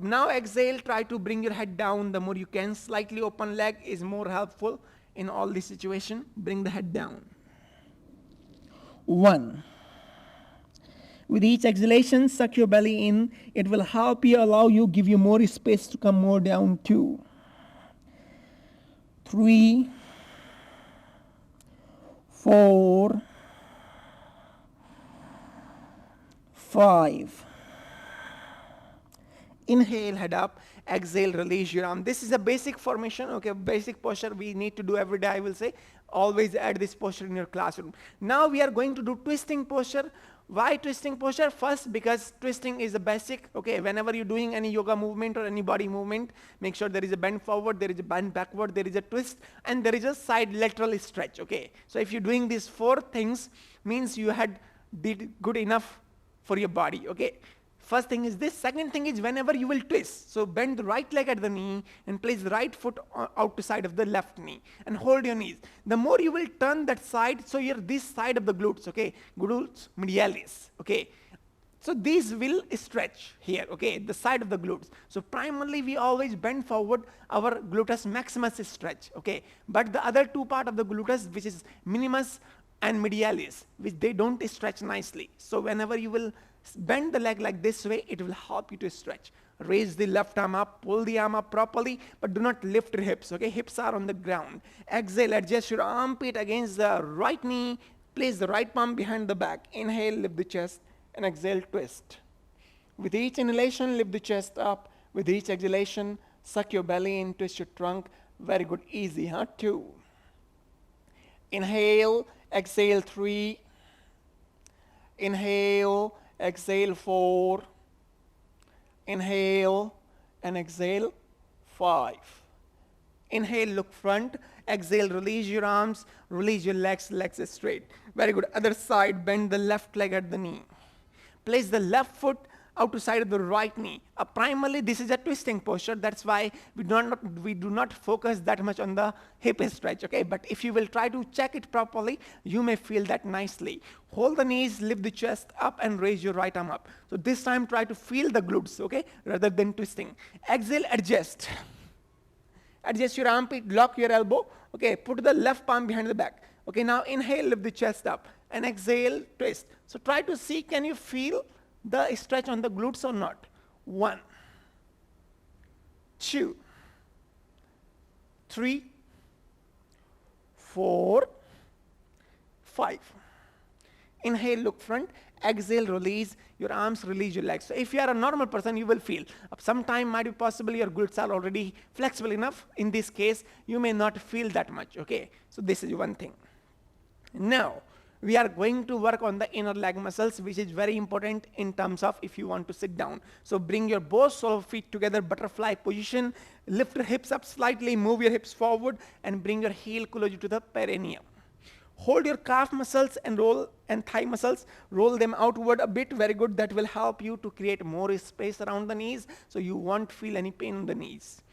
Now exhale, try to bring your head down the more you can. Slightly open leg is more helpful in all this situation. Bring the head down. 1. With each exhalation, suck your belly in. It will help you, allow you, give you more space to come more down. 2, 3, 4, 5. Inhale, head up. Exhale, release your arm. This is a basic formation, okay, basic posture we need to do every day, I will say. Always add this posture in your classroom. Now we are going to do twisting posture. Why twisting posture? First, because twisting is a basic, okay, whenever you're doing any yoga movement or any body movement, make sure there is a bend forward, there is a bend backward, there is a twist, and there is a side lateral stretch, okay. So if you're doing these 4 things, means you did good enough for your body, okay. First thing is this. Second thing is whenever you will twist, so bend the right leg at the knee and place the right foot out to side of the left knee and hold your knees. The more you will turn that side, so you're this side of the glutes, okay, glutes medialis, okay. So these will stretch here, okay, the side of the glutes. So primarily we always bend forward, our gluteus maximus is stretch, okay. But the other two part of the gluteus, which is minimus and medialis, which they don't stretch nicely. So whenever you will bend the leg like this way, it will help you to stretch. Raise the left arm up, pull the arm up properly, but do not lift your hips, okay? Hips are on the ground. Exhale, adjust your armpit against the right knee, place the right palm behind the back. Inhale, lift the chest, and exhale, twist. With each inhalation, lift the chest up. With each exhalation, suck your belly in, twist your trunk. Very good, easy, huh? 2. Inhale, exhale, 3. Inhale, exhale, 4. Inhale and exhale, 5. Inhale, look front. Exhale, release your arms, release your legs, legs straight. Very good. Other side, bend the left leg at the knee. Place the left foot out to side of the right knee. Primarily, this is a twisting posture. That's why we do not focus that much on the hip stretch, okay? But if you will try to check it properly, you may feel that nicely. Hold the knees, lift the chest up, and raise your right arm up. So this time, try to feel the glutes, okay, rather than twisting. Exhale, adjust. Adjust your armpit, lock your elbow, okay? Put the left palm behind the back. Okay, now inhale, lift the chest up, and exhale, twist. So try to see, can you feel the stretch on the glutes or not? 1, 2, 3, 4, 5. Inhale, look front. Exhale, release your arms, release your legs. So if you are a normal person, you will feel. Sometime might be possible your glutes are already flexible enough. In this case, you may not feel that much, okay? So this is one thing. Now, we are going to work on the inner leg muscles, which is very important in terms of if you want to sit down. So bring your both sole of feet together, butterfly position, lift your hips up slightly, move your hips forward, and bring your heel closer to the perineum. Hold your calf muscles and roll, and thigh muscles, roll them outward a bit, very good. That will help you to create more space around the knees, so you won't feel any pain in the knees.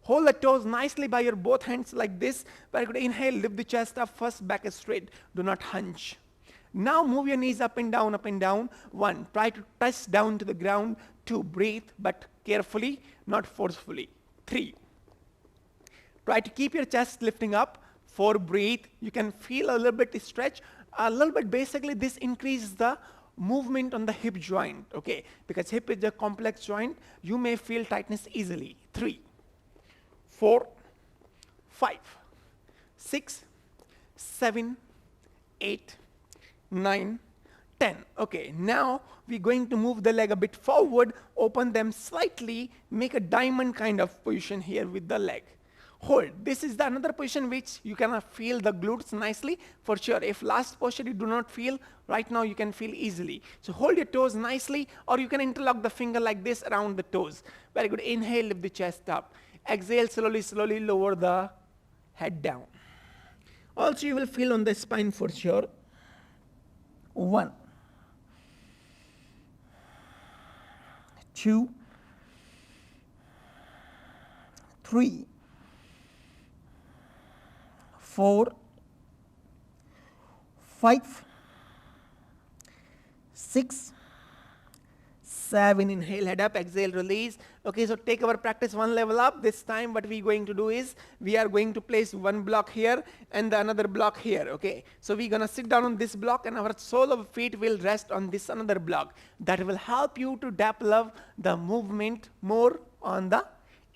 Hold the toes nicely by your both hands like this. Very good. Inhale, lift the chest up first, back straight. Do not hunch. Now move your knees up and down, up and down. 1, try to touch down to the ground. 2, breathe, but carefully, not forcefully. 3, try to keep your chest lifting up. 4, breathe. You can feel a little bit stretch. A little bit, basically, this increases the movement on the hip joint, okay? Because hip is a complex joint. You may feel tightness easily. 3, 4, 5, 6, 7, 8, 9, 10. Okay, now we're going to move the leg a bit forward, open them slightly, make a diamond kind of position here with the leg. Hold. This is the another position which you can feel the glutes nicely for sure. If last posture you do not feel, right now you can feel easily. So hold your toes nicely, or you can interlock the finger like this around the toes. Very good. Inhale, lift the chest up. Exhale, slowly, slowly lower the head down. Also, you will feel on the spine for sure. 1, 2, 3, 4, 5, 6, 7. Inhale, head up, exhale, release. Okay, so take our practice one level up. This time what we're going to do is, we are going to place one block here and the another block here, okay? So we're gonna sit down on this block and our sole of feet will rest on this another block. That will help you to develop the movement more on the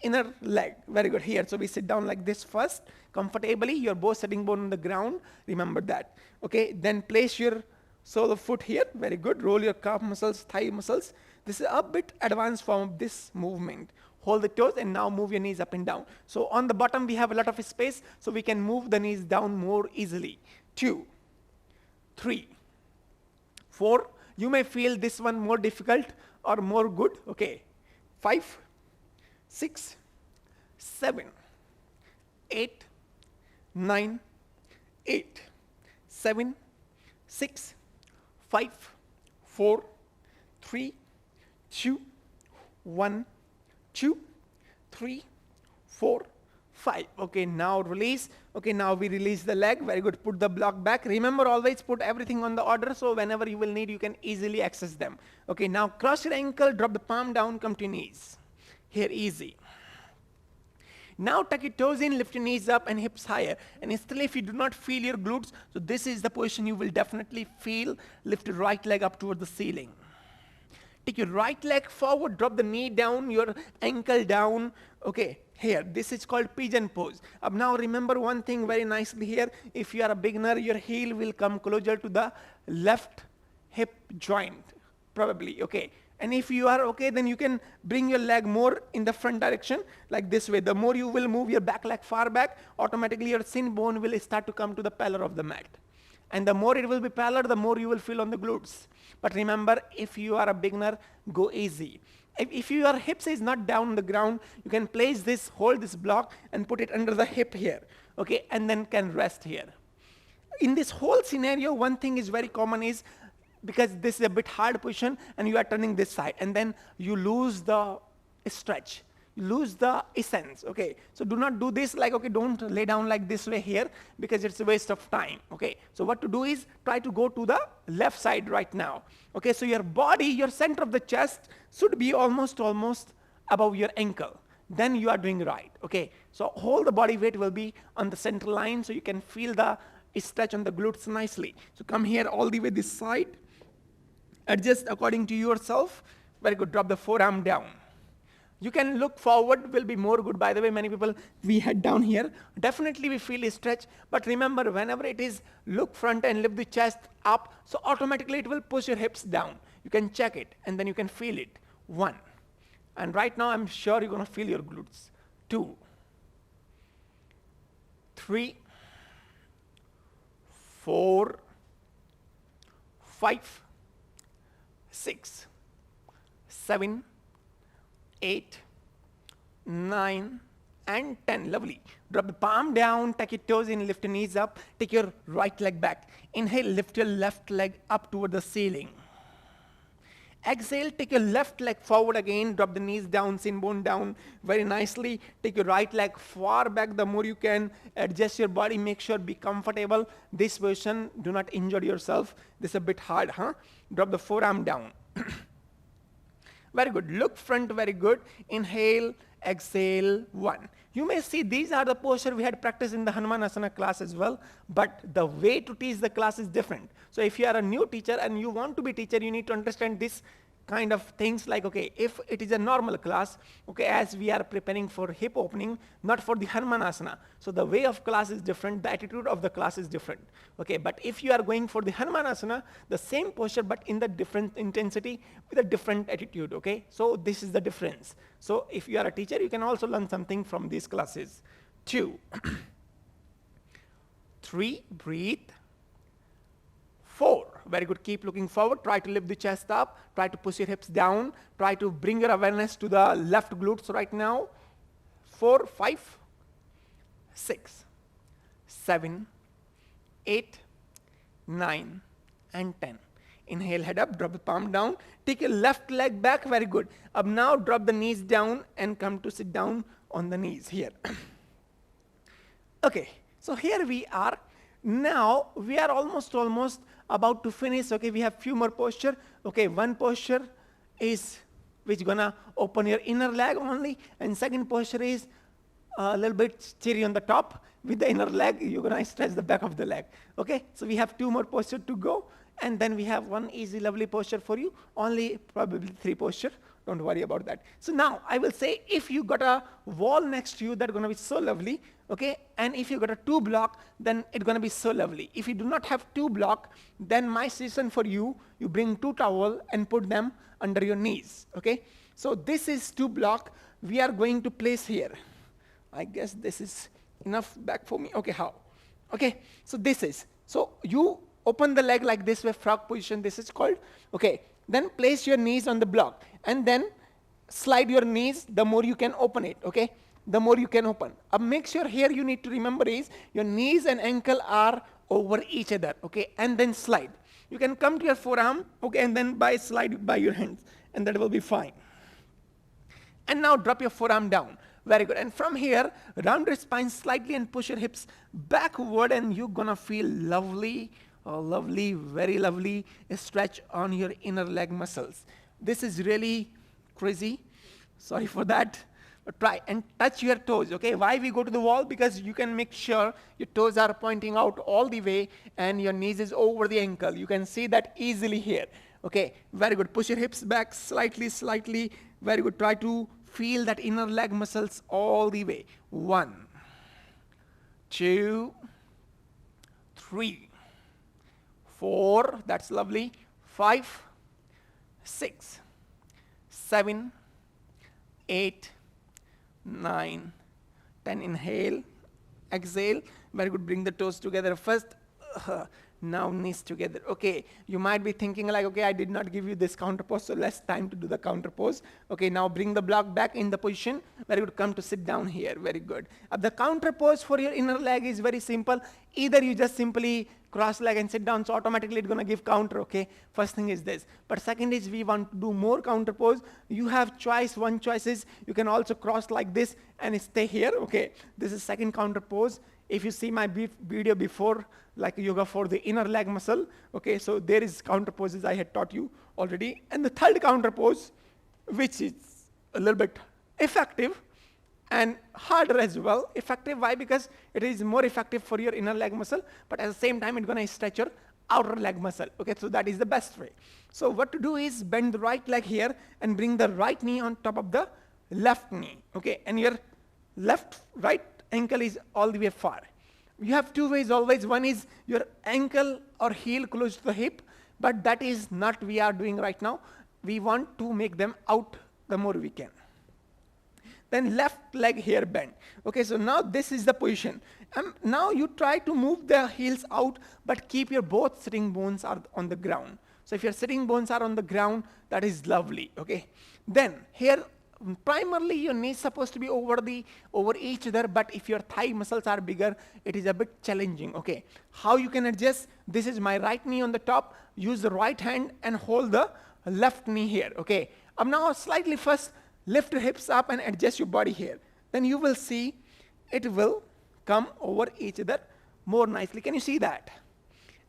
inner leg. Very good. Here, so we sit down like this first, comfortably. Your both sitting bone on the ground. Remember that. Okay, then place your sole of foot here. Very good. Roll your calf muscles, thigh muscles. This is a bit advanced form of this movement. Hold the toes and now move your knees up and down. So on the bottom we have a lot of space, so we can move the knees down more easily. 2, 3, 4. You may feel this one more difficult or more good. Okay. 5, 6, 7, 8, 9, 8, 7, 6, 5, 4, 3, 2, 1, 2, 3, 4, 5. Okay, now release. Okay, now we release the leg. Very good. Put the block back. Remember, always put everything on the order, so whenever you will need, you can easily access them. Okay, now cross your ankle, drop the palm down, come to your knees. Here, easy. Now tuck your toes in, lift your knees up and hips higher. And still if you do not feel your glutes, so this is the position you will definitely feel. Lift your right leg up toward the ceiling. Take your right leg forward, drop the knee down, your ankle down. Okay, here, this is called pigeon pose. Now remember one thing very nicely here. If you are a beginner, your heel will come closer to the left hip joint, probably, okay. And if you are okay, then you can bring your leg more in the front direction, like this way. The more you will move your back leg far back, automatically your shin bone will start to come to the parallel of the mat. And the more it will be parallel, the more you will feel on the glutes. But remember, if you are a beginner, go easy. If your hips is not down on the ground, you can place this, hold this block, and put it under the hip here, okay, and then can rest here. In this whole scenario, one thing is very common is, because this is a bit hard position and you are turning this side, and then you lose the stretch, you lose the essence, okay. So do not do this like, okay, don't lay down like this way here, because it's a waste of time, okay. So what to do is, try to go to the left side right now, okay. So your body, your center of the chest should be almost above your ankle. Then you are doing right, okay. So all the body weight will be on the center line, so you can feel the stretch on the glutes nicely. So come here all the way this side. Adjust according to yourself. Very good. Drop the forearm down. You can look forward, will be more good. By the way, many people, we head down here. Definitely we feel a stretch. But remember, whenever it is look front and lift the chest up, so automatically it will push your hips down. You can check it, and then you can feel it. 1. And right now, I'm sure you're going to feel your glutes. 2. 3. 4. 5. 6, 7, 8, 9, and 10. Lovely. Drop the palm down, tuck your toes in, lift your knees up, take your right leg back. Inhale, lift your left leg up toward the ceiling. Exhale, take your left leg forward again, drop the knees down, shin bone down very nicely. Take your right leg far back the more you can. Adjust your body, make sure be comfortable. This position, do not injure yourself. This is a bit hard, huh? Drop the forearm down. Very good. Look front, very good. Inhale, exhale, 1. You may see these are the postures we had practiced in the Hanumanasana class as well, but the way to teach the class is different. So if you are a new teacher and you want to be teacher, you need to understand this kind of things like, okay, if it is a normal class, okay, as we are preparing for hip opening, not for the Hanumanasana. So the way of class is different, the attitude of the class is different. Okay, but if you are going for the Hanumanasana, the same posture but in the different intensity with a different attitude, okay? So this is the difference. So if you are a teacher, you can also learn something from these classes. 2. 3, breathe. 4, very good, keep looking forward, try to lift the chest up, try to push your hips down, try to bring your awareness to the left glutes right now. 4, 5, 6, 7, 8, 9, and 10. Inhale, head up, drop the palm down, take your left leg back, very good. Now drop the knees down and come to sit down on the knees here. Okay, so here we are. Now we are almost about to finish. Okay, we have few more posture. Okay, one posture is which gonna open your inner leg only, and second posture is a little bit cherry on the top. With the inner leg, you're gonna stretch the back of the leg. Okay, so we have 2 more posture to go, and then we have one easy, lovely posture for you. Only probably 3 posture. Don't worry about that. So now I will say, if you got a wall next to you, that's gonna be so lovely. Okay, and if you got a 2 block, then it's gonna be so lovely. If you do not have 2 block, then my suggestion for you, you bring 2 towel and put them under your knees. Okay, so this is 2 block. We are going to place here. I guess this is enough back for me. Okay, how? Okay, so this is. So you open the leg like this way, frog position. This is called. Okay, then place your knees on the block, and then slide your knees. The more you can open it. Okay. The more you can open. Make sure here you need to remember is your knees and ankle are over each other, okay, and then slide. You can come to your forearm, okay, and then slide by your hands, and that will be fine. And now drop your forearm down. Very good. And from here, round your spine slightly and push your hips backward, and you're gonna feel lovely, lovely, very lovely stretch on your inner leg muscles. This is really crazy. Sorry for that. But try and touch your toes, okay? Why we go to the wall? Because you can make sure your toes are pointing out all the way and your knees is over the ankle. You can see that easily here. Okay, very good. Push your hips back slightly, slightly. Very good. Try to feel that inner leg muscles all the way. 1, 2, 3, 4. That's lovely. 5, 6, 7, 8, 9, 10. Inhale, exhale. Very good. Bring the toes together first. Now knees together. Okay, you might be thinking like, okay, I did not give you this counter pose, so less time to do the counter pose. Okay, now bring the block back in the position. Very good. Come to sit down here. Very good. The counter pose for your inner leg is very simple. Either you just simply cross leg and sit down, so automatically it's going to give counter. Okay, first thing is this. But second is we want to do more counter pose. You have choice. One choice is you can also cross like this and stay here. Okay, this is second counter pose. If you see my video before, like yoga for the inner leg muscle, okay, so there is counter poses I had taught you already. And the third counter pose, which is a little bit effective and harder as well. Effective, why? Because it is more effective for your inner leg muscle, but at the same time, it's gonna stretch your outer leg muscle. Okay, so that is the best way. So what to do is bend the right leg here and bring the right knee on top of the left knee. Okay, and your right ankle is all the way far. You have two ways always. One is your ankle or heel close to the hip, but that is not we are doing right now. We want to make them out the more we can. Then left leg here bend. Okay, so now this is the position. Now you try to move the heels out, but keep your both sitting bones are on the ground. So if your sitting bones are on the ground, that is lovely. Okay, then here primarily your knees supposed to be over each other, but if your thigh muscles are bigger, it is a bit challenging. Okay, how you can adjust? This is my right knee on the top. Use the right hand and hold the left knee here. Okay, now slightly first lift your hips up and adjust your body here. Then you will see it will come over each other more nicely. Can you see that?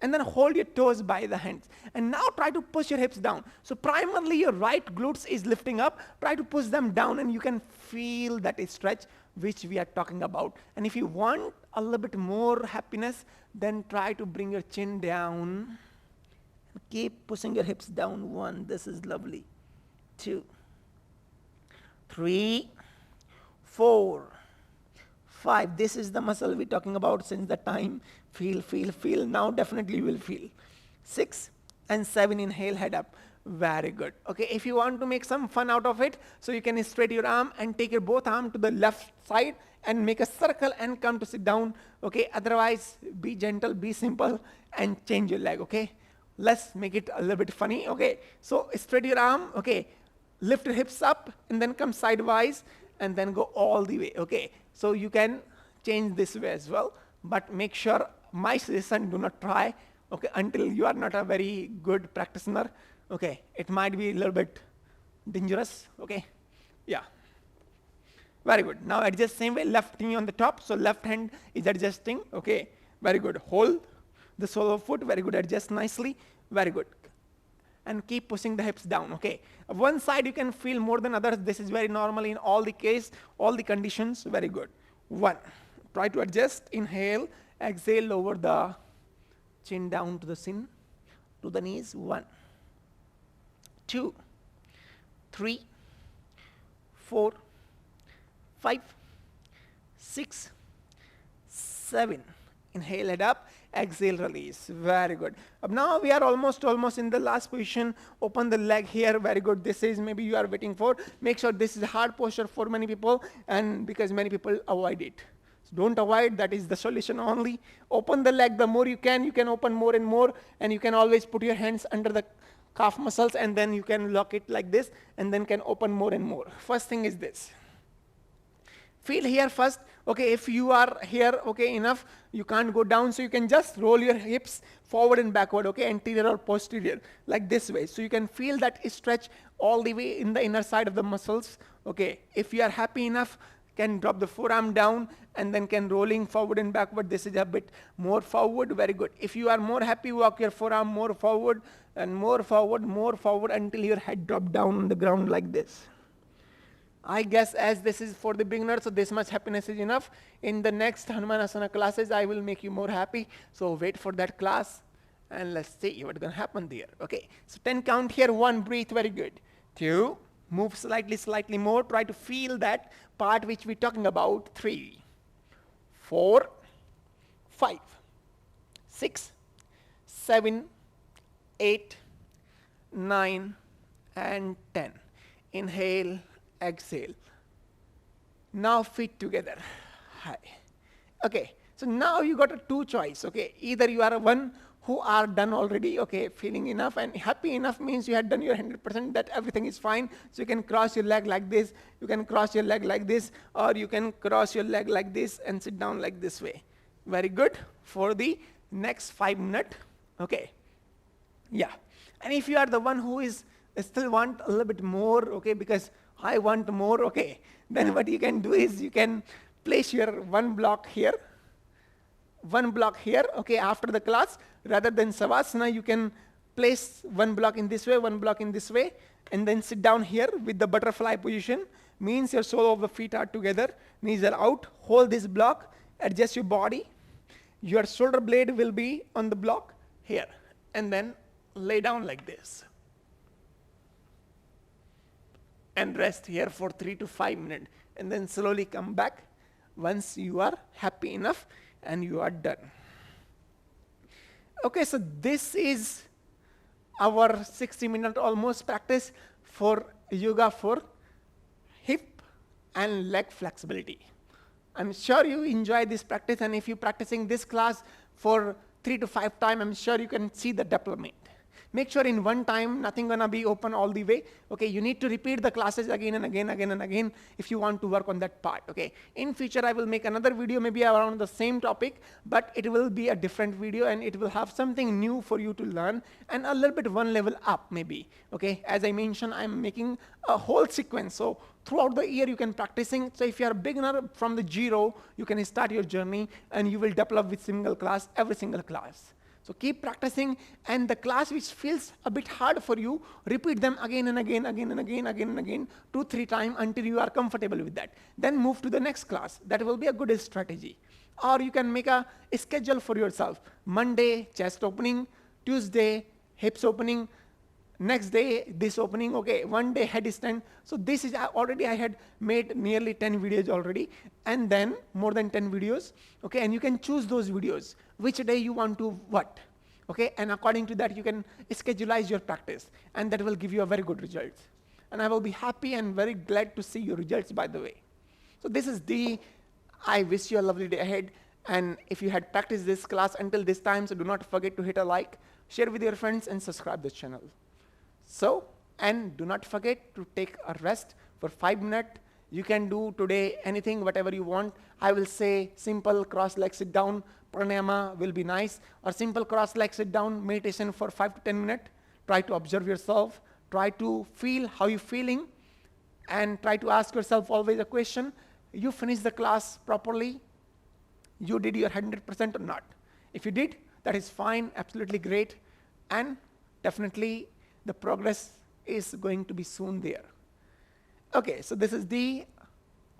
And then hold your toes by the hands. And now try to push your hips down. So primarily your right glutes is lifting up. Try to push them down and you can feel that stretch which we are talking about. And if you want a little bit more happiness, then try to bring your chin down. Keep pushing your hips down. 1, this is lovely. 2, 3, 4, 5. This is the muscle we're talking about since the time. Feel, feel, feel. Now definitely you will feel. 6 and 7. Inhale, head up. Very good. Okay, if you want to make some fun out of it, so you can straighten your arm and take your both arm to the left side and make a circle and come to sit down. Okay, otherwise be gentle, be simple and change your leg. Okay, let's make it a little bit funny. Okay, so straighten your arm. Okay, lift your hips up and then come sidewise and then go all the way. Okay, so you can change this way as well, but make sure my suggestion, do not try, okay, until you are not a very good practitioner. Okay, it might be a little bit dangerous. Okay, yeah, very good. Now adjust same way, left knee on the top, so left hand is adjusting. Okay, very good. Hold the sole of foot. Very good. Adjust nicely. Very good. And keep pushing the hips down. Okay, one side you can feel more than others. This is very normal in all the case, all the conditions. Very good. 1, try to adjust. Inhale, exhale, lower the chin down to the knees. 1, 2, 3, 4, 5, 6, 7. Inhale, head up. Exhale, release. Very good. Now we are almost in the last position. Open the leg here. Very good. This is maybe you are waiting for. Make sure this is a hard posture for many people, and because many people avoid it. So don't avoid. That is the solution only. Open the leg the more you can open more and more, and you can always put your hands under the calf muscles and then you can lock it like this and then can open more and more. First thing is this. Feel here first. Okay, if you are here, okay, enough, you can't go down, so you can just roll your hips forward and backward, okay, anterior or posterior, like this way. So you can feel that stretch all the way in the inner side of the muscles. Okay, if you are happy enough, can drop the forearm down and then can rolling forward and backward. This is a bit more forward. Very good. If you are more happy, walk your forearm more forward and more forward until your head drop down on the ground like this. I guess as this is for the beginner, so this much happiness is enough. In the next Hanumanasana classes, I will make you more happy. So wait for that class and let's see what's going to happen there. Okay, so 10 count here, 1, breathe, very good. 2, move slightly more, try to feel that part which we're talking about. 3, 4, 5, 6, 7, 8, 9, and 10. Inhale, exhale. Now feet together. High. Okay, so now you got a 2 choice. Okay, either you are one who are done already, okay, feeling enough and happy enough means you had done your 100%, that everything is fine. So you can cross your leg like this, you can cross your leg like this, or you can cross your leg like this and sit down like this way. Very good for the next 5 minutes. Okay, yeah. And if you are the one who is still want a little bit more, okay, because I want more, okay, then what you can do is you can place your one block here, okay, after the class. Rather than Savasana, you can place one block in this way, one block in this way, and then sit down here with the butterfly position. Means your sole of the feet are together, knees are out, hold this block, adjust your body. Your shoulder blade will be on the block here, and then lay down like this. And rest here for 3 to 5 minutes, and then slowly come back once you are happy enough and you are done. Okay, so this is our 60-minute almost practice for yoga for hip and leg flexibility. I'm sure you enjoy this practice, and if you're practicing this class for 3 to 5 times, I'm sure you can see the development. Make sure in one time, nothing gonna be open all the way. Okay, you need to repeat the classes again and again if you want to work on that part. Okay, in future I will make another video maybe around the same topic, but it will be a different video and it will have something new for you to learn and a little bit one level up maybe. Okay, as I mentioned, I'm making a whole sequence. So throughout the year you can practicing. So if you are a beginner from the 0, you can start your journey and you will develop with single class, every single class. So keep practicing, and the class which feels a bit hard for you, repeat them again and again, 2-3 times until you are comfortable with that. Then move to the next class. That will be a good strategy. Or you can make a schedule for yourself. Monday, chest opening. Tuesday, hips opening. Next day, this opening. Okay, one day head stand. So this is already, I had made nearly 10 videos already, and then more than 10 videos. Okay, and you can choose those videos, which day you want to what. Okay, and according to that, you can scheduleize your practice, and that will give you a very good results. And I will be happy and very glad to see your results, by the way. So this is I wish you a lovely day ahead. And if you had practiced this class until this time, so do not forget to hit a like, share with your friends, and subscribe the channel. So, and do not forget to take a rest for 5 minutes. You can do today anything, whatever you want. I will say simple cross leg sit down, pranayama will be nice, or simple cross leg sit down meditation for 5 to 10 minutes. Try to observe yourself, try to feel how you're feeling, and try to ask yourself always a question. You finished the class properly? You did your 100% or not? If you did, that is fine, absolutely great, and definitely the progress is going to be soon there. Okay, so this is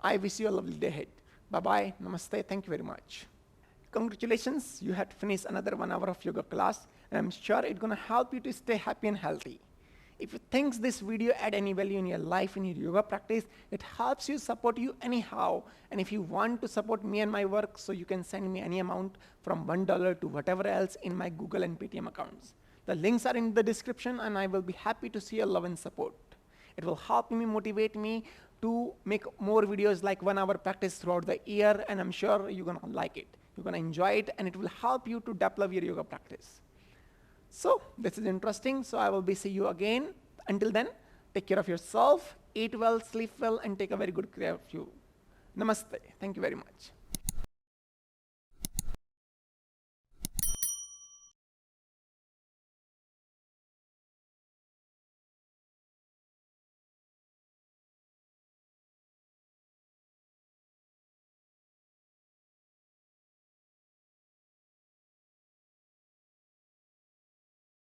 I wish you a lovely day ahead. Bye-bye, namaste, thank you very much. Congratulations, you had finished another 1 hour of yoga class, and I'm sure it's gonna help you to stay happy and healthy. If you think this video add any value in your life, in your yoga practice, it helps you, support you anyhow. And if you want to support me and my work, so you can send me any amount from $1 to whatever else in my Google and Paytm accounts. The links are in the description, and I will be happy to see your love and support. It will help me, motivate me to make more videos like 1 hour practice throughout the year, and I'm sure you're gonna like it. You're gonna enjoy it, and it will help you to develop your yoga practice. So this is interesting, so I will be see you again. Until then, take care of yourself, eat well, sleep well, and take a very good care of you. Namaste. Thank you very much.